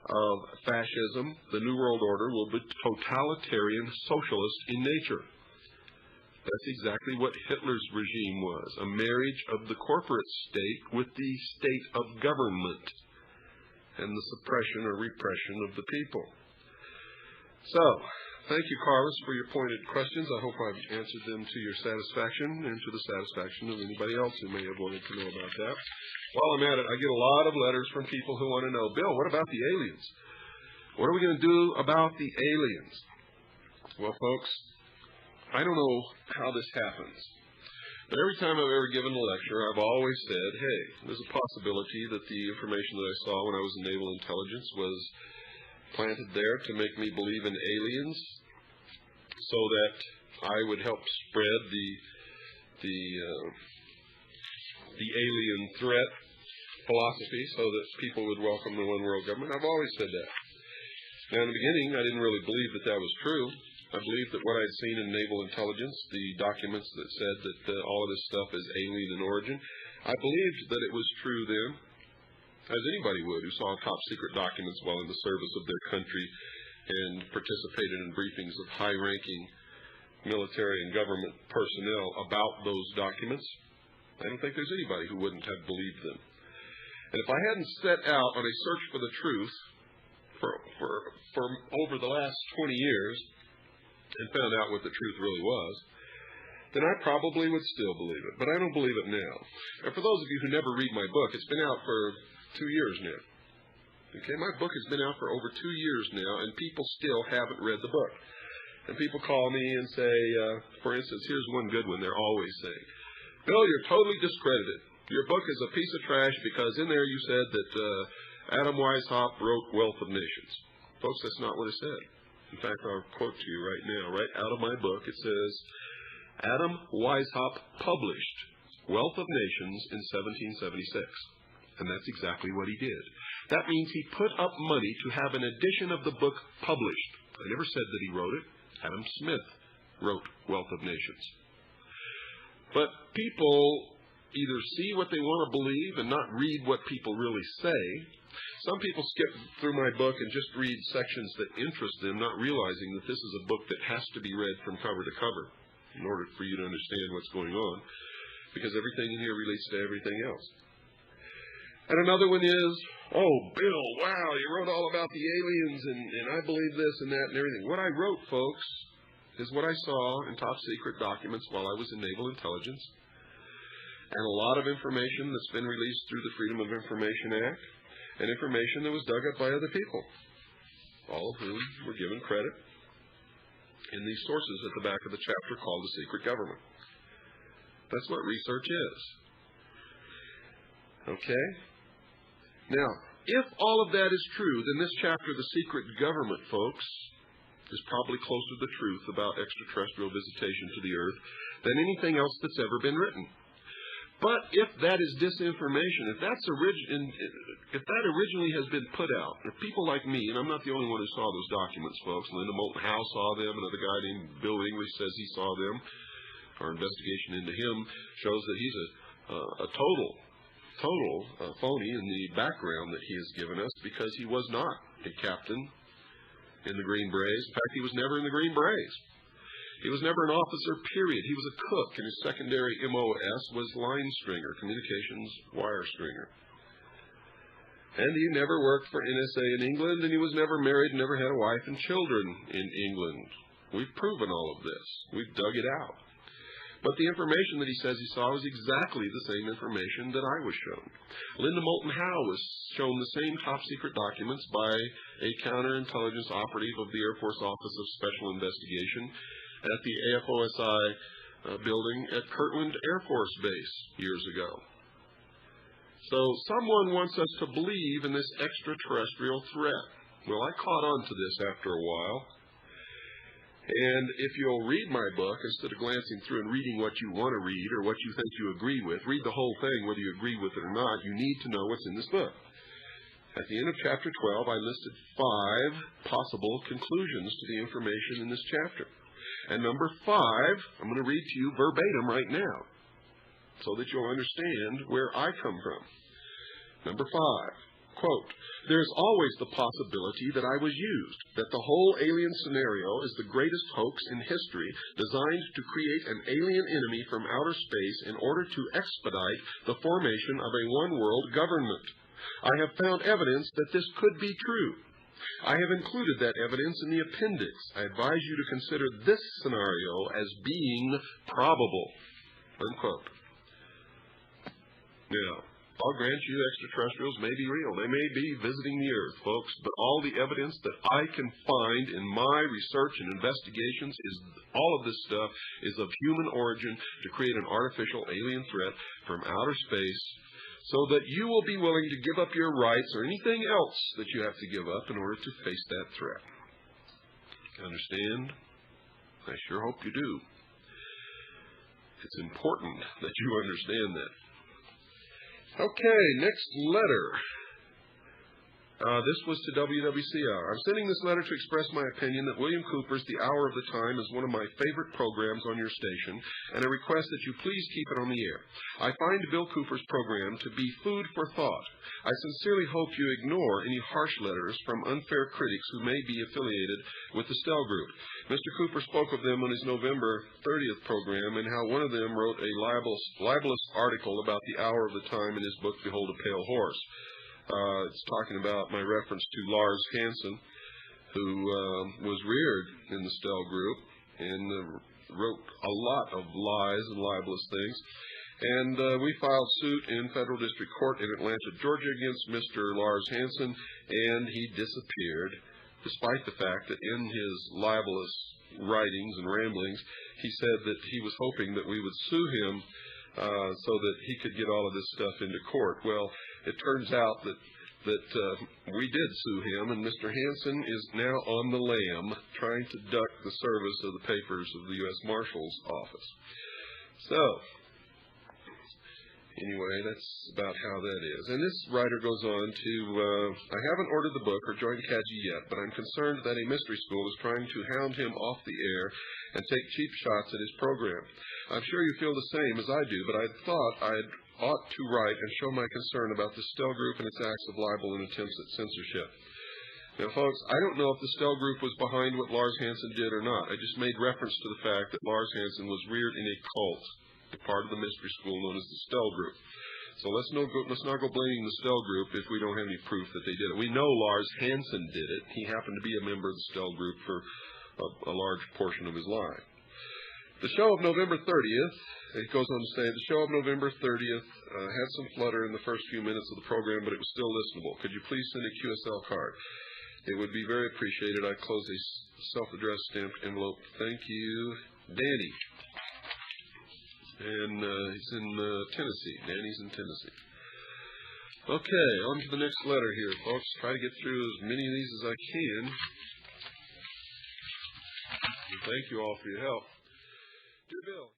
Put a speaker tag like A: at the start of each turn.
A: of fascism, the New World Order, will be totalitarian socialist in nature. That's exactly what Hitler's regime was, a marriage of the corporate state with the state of government and the suppression or repression of the people. So, thank you, Carlos, for your pointed questions. I hope I've answered them to your satisfaction and to the satisfaction of anybody else who may have wanted to know about that. While I'm at it, I get a lot of letters from people who want to know, Bill, what about the aliens? What are we going to do about the aliens? Well, folks, I don't know how this happens, but every time I've ever given a lecture, I've always said, hey, there's a possibility that the information that I saw when I was in naval intelligence was planted there to make me believe in aliens so that I would help spread the alien threat philosophy so that people would welcome the one world government. I've always said that. Now, in the beginning, I didn't really believe that that was true. I believed that what I'd seen in naval intelligence, the documents that said that all of this stuff is alien in origin, I believed that it was true then, as anybody would who saw top-secret documents while in the service of their country and participated in briefings of high-ranking military and government personnel about those documents. I don't think there's anybody who wouldn't have believed them. And if I hadn't set out on a search for the truth for over the last 20 years and found out what the truth really was, then I probably would still believe it. But I don't believe it now. And for those of you who never read my book, it's been out for 2 years now. Okay, my book has been out for over 2 years now, and people still haven't read the book. And people call me and say, for instance, here's one good one they're always saying, Bill, you're totally discredited. Your book is a piece of trash because in there you said that Adam Weishaupt wrote Wealth of Nations. Folks, that's not what it said. In fact, I'll quote to you right now, right out of my book. It says, Adam Weishaupt published Wealth of Nations in 1776. And that's exactly what he did. That means he put up money to have an edition of the book published. I never said that he wrote it. Adam Smith wrote Wealth of Nations. But people either see what they want to believe and not read what people really say. Some people skip through my book and just read sections that interest them, not realizing that this is a book that has to be read from cover to cover in order for you to understand what's going on, because everything in here relates to everything else. And another one is, oh, Bill, wow, you wrote all about the aliens, and I believe this and that and everything. What I wrote, folks, is what I saw in top-secret documents while I was in Naval Intelligence, and a lot of information that's been released through the Freedom of Information Act, and information that was dug up by other people, all of whom were given credit in these sources at the back of the chapter called The Secret Government. That's what research is. Okay? Now, if all of that is true, then this chapter, The Secret Government, folks, is probably closer to the truth about extraterrestrial visitation to the Earth than anything else that's ever been written. But if that is disinformation, if that originally has been put out, if people like me, and I'm not the only one who saw those documents, folks, Linda Moulton Howe saw them, another guy named Bill English says he saw them. Our investigation into him shows that he's a total phony in the background that he has given us, because he was not a captain in the Green Berets. In fact, he was never in the Green Berets. He was never an officer, period. He was a cook, and his secondary MOS was line stringer, communications wire stringer. And he never worked for NSA in England, and he was never married, never had a wife and children in England. We've proven all of this. We've dug it out. But the information that he says he saw was exactly the same information that I was shown. Linda Moulton Howe was shown the same top-secret documents by a counterintelligence operative of the Air Force Office of Special Investigation at the AFOSI building at Kirtland Air Force Base years ago. So someone wants us to believe in this extraterrestrial threat. Well, I caught on to this after a while. And if you'll read my book, instead of glancing through and reading what you want to read or what you think you agree with, read the whole thing whether you agree with it or not. You need to know what's in this book. At the end of chapter 12, I listed 5 possible conclusions to the information in this chapter. And number 5, I'm going to read to you verbatim right now so that you'll understand where I come from. Number 5, Quote, "There is always the possibility that I was used, that the whole alien scenario is the greatest hoax in history designed to create an alien enemy from outer space in order to expedite the formation of a one-world government. I have found evidence that this could be true. I have included that evidence in the appendix. I advise you to consider this scenario as being probable." Unquote. Now, I'll grant you extraterrestrials may be real. They may be visiting the Earth, folks, but all the evidence that I can find in my research and investigations is all of this stuff is of human origin to create an artificial alien threat from outer space, so that you will be willing to give up your rights or anything else that you have to give up in order to face that threat. Understand? I sure hope you do. It's important that you understand that. Okay, next letter. This was to WWCR. "I'm sending this letter to express my opinion that William Cooper's The Hour of the Time is one of my favorite programs on your station, and I request that you please keep it on the air. I find Bill Cooper's program to be food for thought. I sincerely hope you ignore any harsh letters from unfair critics who may be affiliated with the Stell Group. Mr. Cooper spoke of them on his November 30th program and how one of them wrote a libelous article about The Hour of the Time in his book, Behold a Pale Horse. It's talking about my reference to Lars Hansen, who was reared in the Stell Group and wrote a lot of lies and libelous things. And we filed suit in federal district court in Atlanta, Georgia against Mr. Lars Hansen, and he disappeared, despite the fact that in his libelous writings and ramblings, he said that he was hoping that we would sue him so that he could get all of this stuff into court. Well, it turns out that we did sue him, and Mr. Hansen is now on the lam trying to duck the service of the papers of the U.S. Marshal's office. So, anyway, that's about how that is. And this writer goes on to, "I haven't ordered the book or joined Kaji yet, but I'm concerned that a mystery school is trying to hound him off the air and take cheap shots at his program. I'm sure you feel the same as I do, but I thought I ought to write and show my concern about the Stell Group and its acts of libel and attempts at censorship. Now, folks, I don't know if the Stell Group was behind what Lars Hansen did or not. I just made reference to the fact that Lars Hansen was reared in a cult, a part of the mystery school known as the Stell Group. So let's not go blaming the Stell Group if we don't have any proof that they did it. We know Lars Hansen did it. He happened to be a member of the Stell Group for a large portion of his life. The show of November 30th, it goes on to say, the show of November 30th had some flutter in the first few minutes of the program, but it was still listenable. Could you please send a QSL card? It would be very appreciated. I close a self-addressed stamped envelope. Thank you, Danny." And he's in Tennessee. Danny's in Tennessee. Okay, on to the next letter here, folks. Try to get through as many of these as I can. And thank you all for your help. Dear Bill.